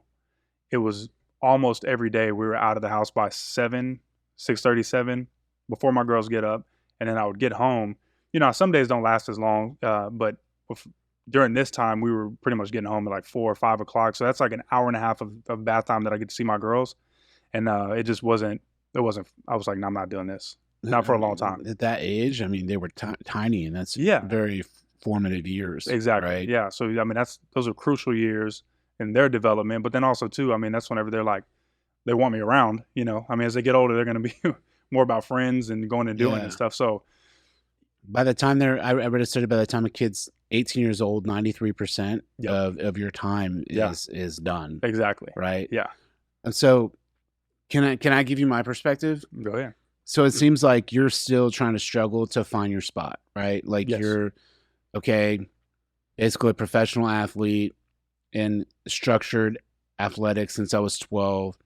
[SPEAKER 1] it was almost every day we were out of the house by 6:37 before my girls get up. And then I would get home. Some days don't last as long, but during this time, we were pretty much getting home at like 4 or 5 o'clock. So that's like an hour and a half of bath time that I get to see my girls. And it just wasn't, I was like, no, I'm not doing this. Not for a long time.
[SPEAKER 2] At that age, I mean, they were tiny, and that's very formative years.
[SPEAKER 1] Exactly. Right? Yeah. So, I mean, those are crucial years in their development. But then also, too, I mean, that's whenever they're like, they want me around, I mean, as they get older, they're going to be more about friends and going and doing and stuff. So
[SPEAKER 2] by the time I read a study, by the time a kid's 18 years old, 93% of your time is done.
[SPEAKER 1] Exactly.
[SPEAKER 2] Right.
[SPEAKER 1] Yeah.
[SPEAKER 2] And so can I give you my perspective?
[SPEAKER 1] Go ahead.
[SPEAKER 2] So it seems like you're still trying to struggle to find your spot, right? Like you're basically a professional athlete in structured athletics since I was 12.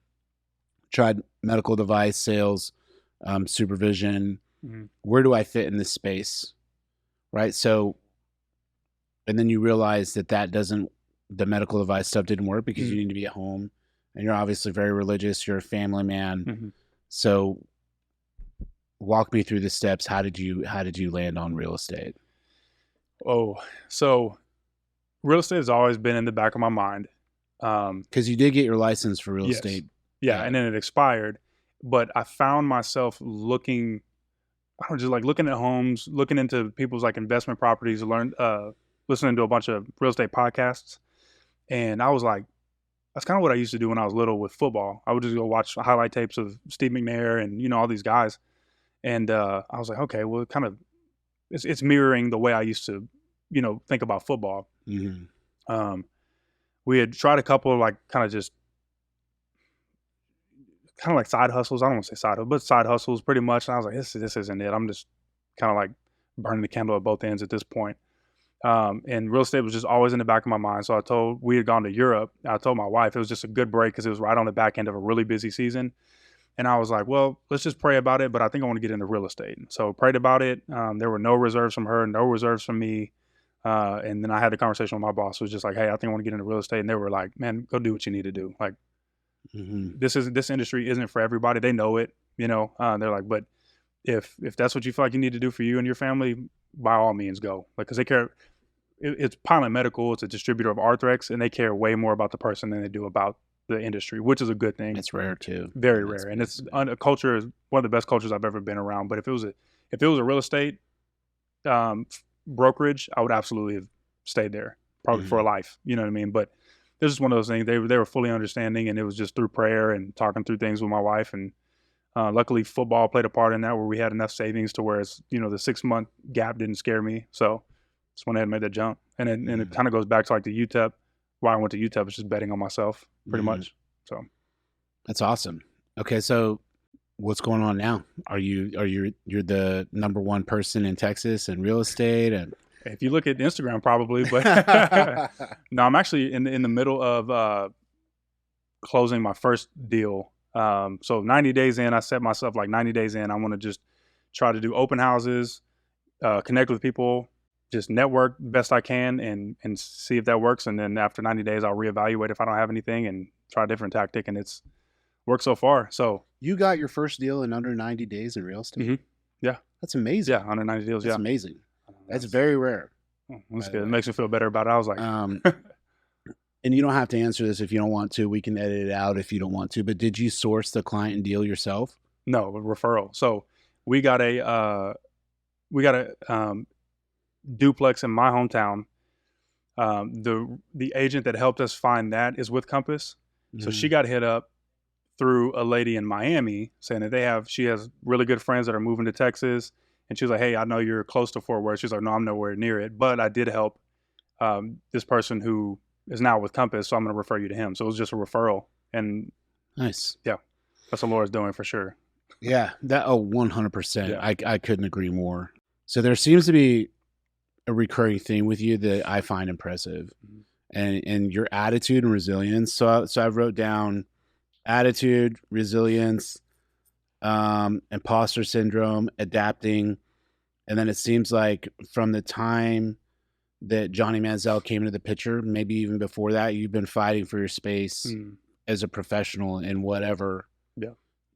[SPEAKER 2] Tried medical device sales, supervision.
[SPEAKER 1] Mm-hmm.
[SPEAKER 2] Where do I fit in this space? Right. So, and then you realize that the medical device stuff didn't work because you need to be at home, and you're obviously very religious. You're a family man.
[SPEAKER 1] Mm-hmm.
[SPEAKER 2] So walk me through the steps. How did you land on real estate?
[SPEAKER 1] Oh, so real estate has always been in the back of my mind.
[SPEAKER 2] Because you did get your license for real estate.
[SPEAKER 1] Yeah, and then it expired. But I found myself looking at homes, looking into people's like investment properties, listening to a bunch of real estate podcasts. And I was like, that's kind of what I used to do when I was little with football. I would just go watch highlight tapes of Steve McNair and, all these guys. And I was like, okay, well, it's mirroring the way I used to, think about football.
[SPEAKER 2] Mm-hmm.
[SPEAKER 1] We had tried a couple of like kind of like side hustles. I don't want to say side hustles, but side hustles pretty much. And I was like, this isn't it. I'm just kind of like burning the candle at both ends at this point. And real estate was just always in the back of my mind. So we had gone to Europe. I told my wife it was just a good break because it was right on the back end of a really busy season. And I was like, well, let's just pray about it. But I think I want to get into real estate. So prayed about it. There were no reserves from her, no reserves from me. And then I had the conversation with my boss, who was just like, hey, I think I want to get into real estate. And they were like, man, go do what you need to do. Like, this industry isn't for everybody. They know it, they're like, but if that's what you feel like you need to do for you and your family, by all means go. Like, cause they care. It's Pilot Medical. It's a distributor of Arthrex, and they care way more about the person than they do about the industry, which is a good thing.
[SPEAKER 2] It's rare too.
[SPEAKER 1] Very rare. And it's a culture is one of the best cultures I've ever been around. But if it was a real estate, brokerage, I would absolutely have stayed there probably for life. You know what I mean? But this is one of those things. They were fully understanding, and it was just through prayer and talking through things with my wife. And luckily, football played a part in that, where we had enough savings to where it's the 6-month gap didn't scare me. So just went ahead and made that jump. And it kind of goes back to like the UTEP. Why I went to UTEP was just betting on myself, pretty much. So
[SPEAKER 2] that's awesome. Okay, so what's going on now? You're the number one person in Texas in real estate? And
[SPEAKER 1] if you look at Instagram, probably, but no, I'm actually in the middle of closing my first deal. So 90 days in, I set myself like 90 days in, I want to just try to do open houses, connect with people, just network best I can and see if that works. And then after 90 days, I'll reevaluate if I don't have anything and try a different tactic. And it's worked so far. So
[SPEAKER 2] you got your first deal in under 90 days in real estate?
[SPEAKER 1] Mm-hmm. Yeah.
[SPEAKER 2] That's amazing.
[SPEAKER 1] Yeah, under 90 deals.
[SPEAKER 2] That's amazing. That's very rare.
[SPEAKER 1] That's good. It makes me feel better about it. I was like,
[SPEAKER 2] and you don't have to answer this if you don't want to. We can edit it out if you don't want to. But did you source the client and deal yourself?
[SPEAKER 1] No, a referral. So we got a duplex in my hometown. The agent that helped us find that is with Compass. So she got hit up through a lady in Miami saying that she has really good friends that are moving to Texas. And she was like, hey, I know you're close to Fort Worth. She's like, no, I'm nowhere near it. But I did help this person who is now with Compass, so I'm going to refer you to him. So it was just a referral. And
[SPEAKER 2] nice.
[SPEAKER 1] Yeah, that's what Laura's doing for sure.
[SPEAKER 2] Yeah, 100%.
[SPEAKER 1] Yeah.
[SPEAKER 2] I couldn't agree more. So there seems to be a recurring theme with you that I find impressive, and your attitude and resilience. So I wrote down attitude, resilience, imposter syndrome, adapting. And then it seems like from the time that Johnny Manziel came into the picture, maybe even before that, you've been fighting for your space as a professional in whatever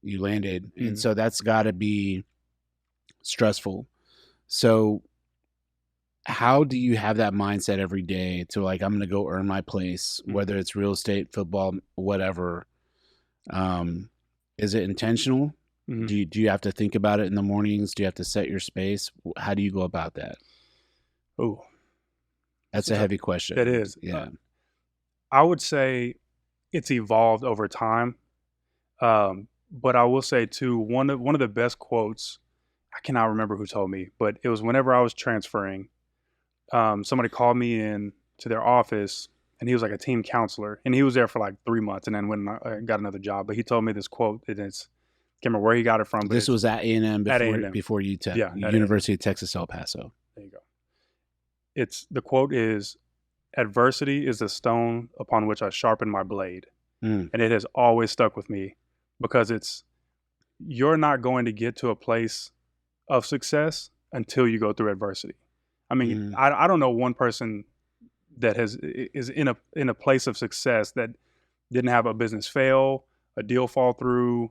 [SPEAKER 2] you landed. And so that's got to be stressful. So how do you have that mindset every day to like, I'm going to go earn my place, whether it's real estate, football, whatever? Is it intentional? Do you have to think about it in the mornings? Do you have to set your space? How do you go about that?
[SPEAKER 1] Oh,
[SPEAKER 2] that's a heavy question.
[SPEAKER 1] It is.
[SPEAKER 2] Yeah.
[SPEAKER 1] I would say it's evolved over time. But I will say too, one of the best quotes, I cannot remember who told me, but it was whenever I was transferring, somebody called me in to their office, and he was like a team counselor, and he was there for like 3 months and then went and got another job. But he told me this quote, and can't remember where he got it from. But
[SPEAKER 2] this was at A&M before UTEP,
[SPEAKER 1] yeah,
[SPEAKER 2] University of Texas, El Paso.
[SPEAKER 1] There you go. The quote is, adversity is the stone upon which I sharpen my blade.
[SPEAKER 2] Mm.
[SPEAKER 1] And it has always stuck with me because you're not going to get to a place of success until you go through adversity. I mean,
[SPEAKER 2] Mm.
[SPEAKER 1] I don't know one person that is in a place of success that didn't have a business fail, a deal fall through,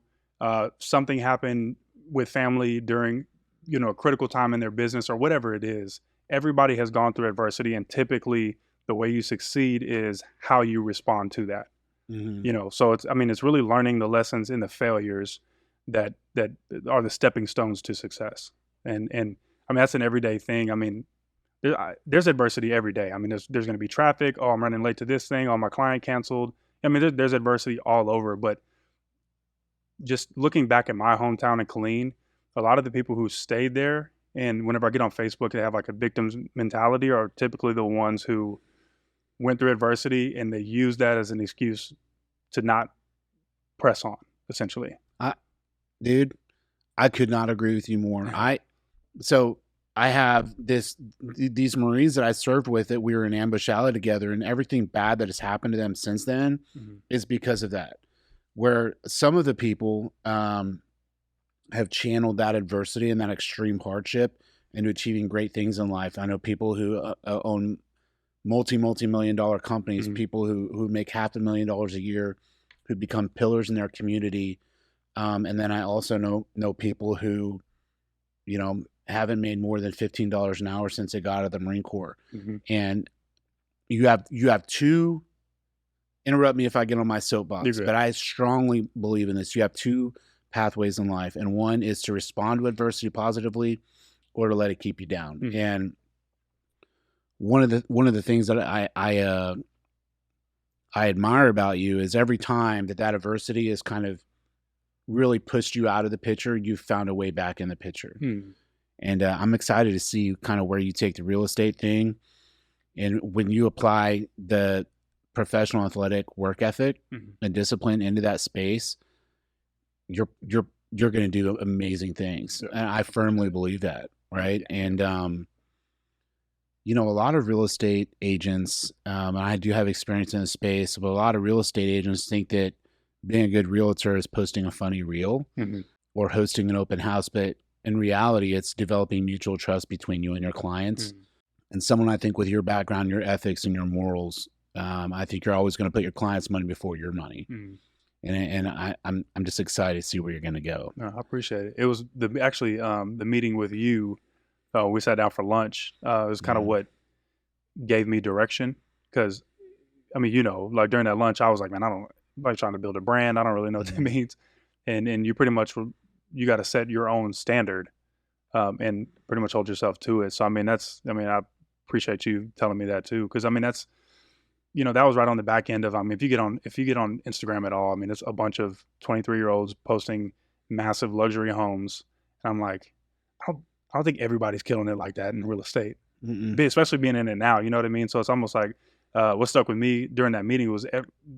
[SPEAKER 1] something happened with family during, a critical time in their business or whatever it is. Everybody has gone through adversity, and typically the way you succeed is how you respond to that.
[SPEAKER 2] Mm.
[SPEAKER 1] So it's really learning the lessons in the failures that are the stepping stones to success. And I mean, that's an everyday thing. I mean, there's adversity every day. I mean, there's going to be traffic. Oh, I'm running late to this thing. Oh, my client canceled. I mean, there's adversity all over. But just looking back at my hometown in Killeen, a lot of the people who stayed there, and whenever I get on Facebook, they have like a victim's mentality, are typically the ones who went through adversity and they use that as an excuse to not press on, essentially.
[SPEAKER 2] Dude, I could not agree with you more. So I have these Marines that I served with that we were in Ambush Alley together, and everything bad that has happened to them since then is because of that. Where some of the people have channeled that adversity and that extreme hardship into achieving great things in life. I know people who own multi-million-dollar companies, people who make $500,000 a year, who become pillars in their community. And then I also know people who, haven't made more than $15 an hour since they got out of the Marine Corps. And you have two, interrupt me if I get on my soapbox, but I strongly believe in this. You have two pathways in life, and one is to respond to adversity positively or to let it keep you down. And one of the things that I admire about you is every time that adversity has kind of really pushed you out of the picture, you've found a way back in the picture. And I'm excited to see kind of where you take the real estate thing, and when you apply the professional athletic work ethic and discipline into that space, you're going to do amazing things. And I firmly believe that, right? And a lot of real estate agents, and I do have experience in the space, but a lot of real estate agents think that being a good realtor is posting a funny reel or hosting an open house. But in reality, it's developing mutual trust between you and your clients. And someone, I think, with your background, your ethics, and your morals, I think you're always going to put your clients' money before your money. And I'm just excited to see where you're going to go.
[SPEAKER 1] No, I appreciate it. It was the meeting with you. We sat down for lunch. It was kind of what gave me direction, because I mean, like during that lunch, I was like, man, I'm like trying to build a brand. I don't really know what that means. And you pretty much, you got to set your own standard, and pretty much hold yourself to it. So, I I appreciate you telling me that too. 'Cause I mean, that's, that was right on the back end of, I mean, if you get on Instagram at all, I mean, it's a bunch of 23-year-olds posting massive luxury homes. And I'm like, I don't think everybody's killing it like that in real estate, especially being in it now. You know what I mean? So it's almost like, what stuck with me during that meeting was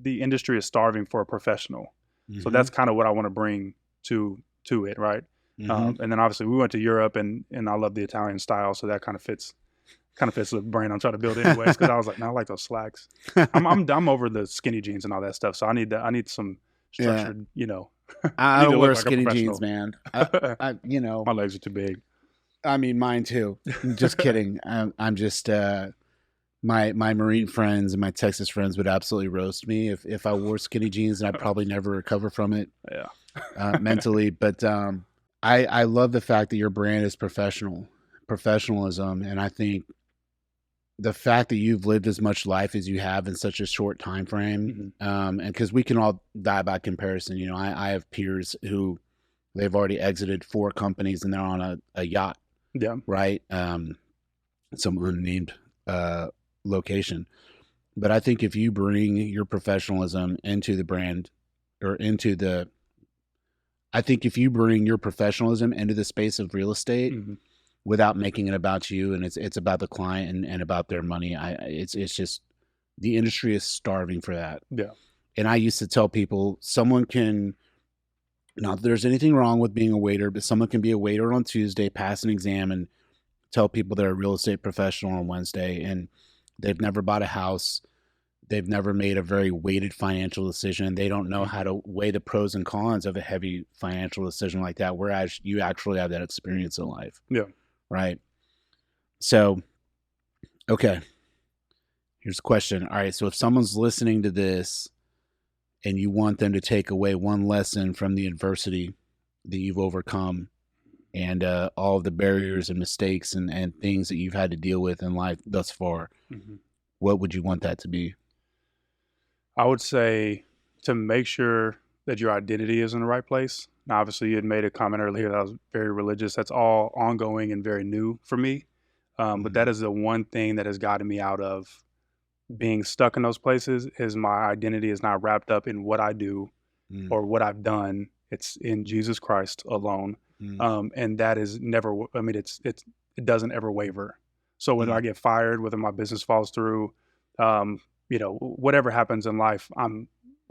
[SPEAKER 1] the industry is starving for a professional. So that's kind of what I want to bring to it, right? And then obviously we went to Europe, and I love the Italian style, so that kind of fits the brand I'm trying to build anyways. Because I was like, I like those slacks. I'm over the skinny jeans and all that stuff, so I need some structured.
[SPEAKER 2] I don't wear skinny jeans, man.
[SPEAKER 1] My legs are too big.
[SPEAKER 2] I mean, mine too. Just kidding. I'm just my Marine friends and my Texas friends would absolutely roast me if I wore skinny jeans, and I'd probably never recover from it. Mentally. But I love the fact that your brand is professionalism, and I think the fact that you've lived as much life as you have in such a short time frame, and because we can all die by comparison. I have peers who they've already exited 4 companies and they're on a yacht.
[SPEAKER 1] Yeah.
[SPEAKER 2] Right. Some unnamed location. But I think if you bring your professionalism into the brand, or if you bring your professionalism into the space of real estate without making it about you, and it's about the client and about their money, it's just, the industry is starving for that.
[SPEAKER 1] Yeah.
[SPEAKER 2] And I used to tell people, not that there's anything wrong with being a waiter, but someone can be a waiter on Tuesday, pass an exam, and tell people they're a real estate professional on Wednesday, and they've never bought a house. they've never made a very weighted financial decision. They don't know how to weigh the pros and cons of a heavy financial decision like that, whereas you actually have that experience in life.
[SPEAKER 1] Yeah.
[SPEAKER 2] Right. So, okay. Here's a question. All right. So if someone's listening to this and you want them to take away one lesson from the adversity that you've overcome and all of the barriers and mistakes and things that you've had to deal with in life thus far, what would you want that to be?
[SPEAKER 1] I would say to make sure that your identity is in the right place. Now, obviously, you had made a comment earlier that I was very religious. That's all ongoing and very new for me. But that is the one thing that has gotten me out of being stuck in those places is my identity is not wrapped up in what I do or what I've done. It's in Jesus Christ alone. And that is never, I mean, it doesn't ever waver. So whether I get fired, whether my business falls through, you know, whatever happens in life,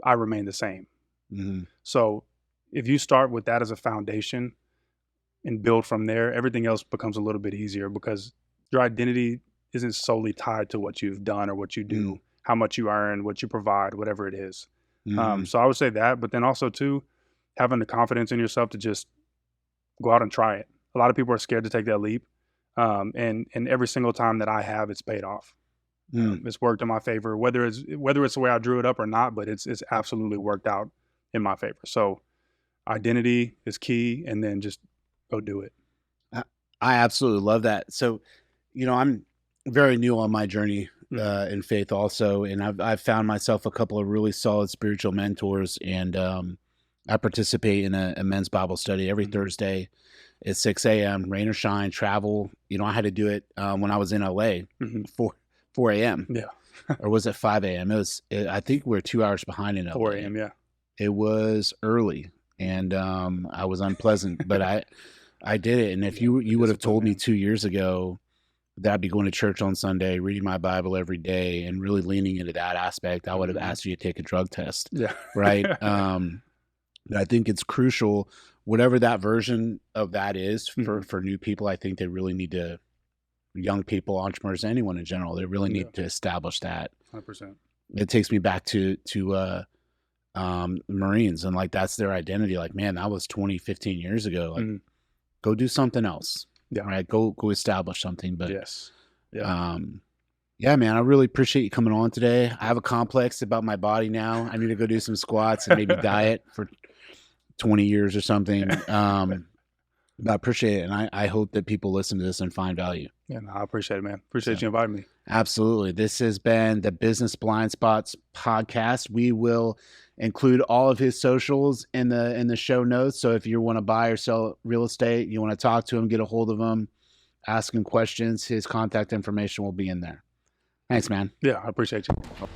[SPEAKER 1] I remain the same. So if you start with that as a foundation and build from there, everything else becomes a little bit easier because your identity isn't solely tied to what you've done or what you do, how much you earn, what you provide, whatever it is. So I would say that, but then also too, having the confidence in yourself to just go out and try it. A lot of people are scared to take that leap. And every single time that I have, it's paid off. It's worked in my favor, whether it's the way I drew it up or not, but it's absolutely worked out in my favor. So identity is key, and then just go do it.
[SPEAKER 2] I absolutely love that. So, you know, I'm very new on my journey in faith also, and I've found myself a couple of really solid spiritual mentors, and I participate in a men's Bible study every Thursday at 6 a.m., rain or shine, travel. You know, I had to do it when I was in LA, 4 a.m.
[SPEAKER 1] Yeah.
[SPEAKER 2] Or was it 5 a.m.? I think we're 2 hours behind in LA.
[SPEAKER 1] 4 a.m. Yeah.
[SPEAKER 2] It was early, and I was unpleasant, but I did it. And if you would have told me 2 years ago that I'd be going to church on Sunday, reading my Bible every day, and really leaning into that aspect, I would have asked you to take a drug test.
[SPEAKER 1] Yeah.
[SPEAKER 2] Right. I think it's crucial, whatever that version of that is for new people. I think they really need to, young people, entrepreneurs, anyone in general, they really need to establish that.
[SPEAKER 1] 100%.
[SPEAKER 2] It takes me back to Marines, and like, that's their identity. Like, man, that was 20, 15 years ago. Like, go do something else.
[SPEAKER 1] Yeah.
[SPEAKER 2] Right. Go establish something. But
[SPEAKER 1] yes. Yeah.
[SPEAKER 2] Yeah, man, I really appreciate you coming on today. I have a complex about my body now. I need to go do some squats and maybe diet for 20 years or something. But I appreciate it. And I hope that people listen to this and find value.
[SPEAKER 1] Yeah, no, I appreciate it, man. Appreciate you inviting me.
[SPEAKER 2] Absolutely. This has been the Business Blindspots podcast. We will include all of his socials in the show notes. So if you want to buy or sell real estate, you want to talk to him, get a hold of him, ask him questions, his contact information will be in there. Thanks, man.
[SPEAKER 1] Yeah, I appreciate you.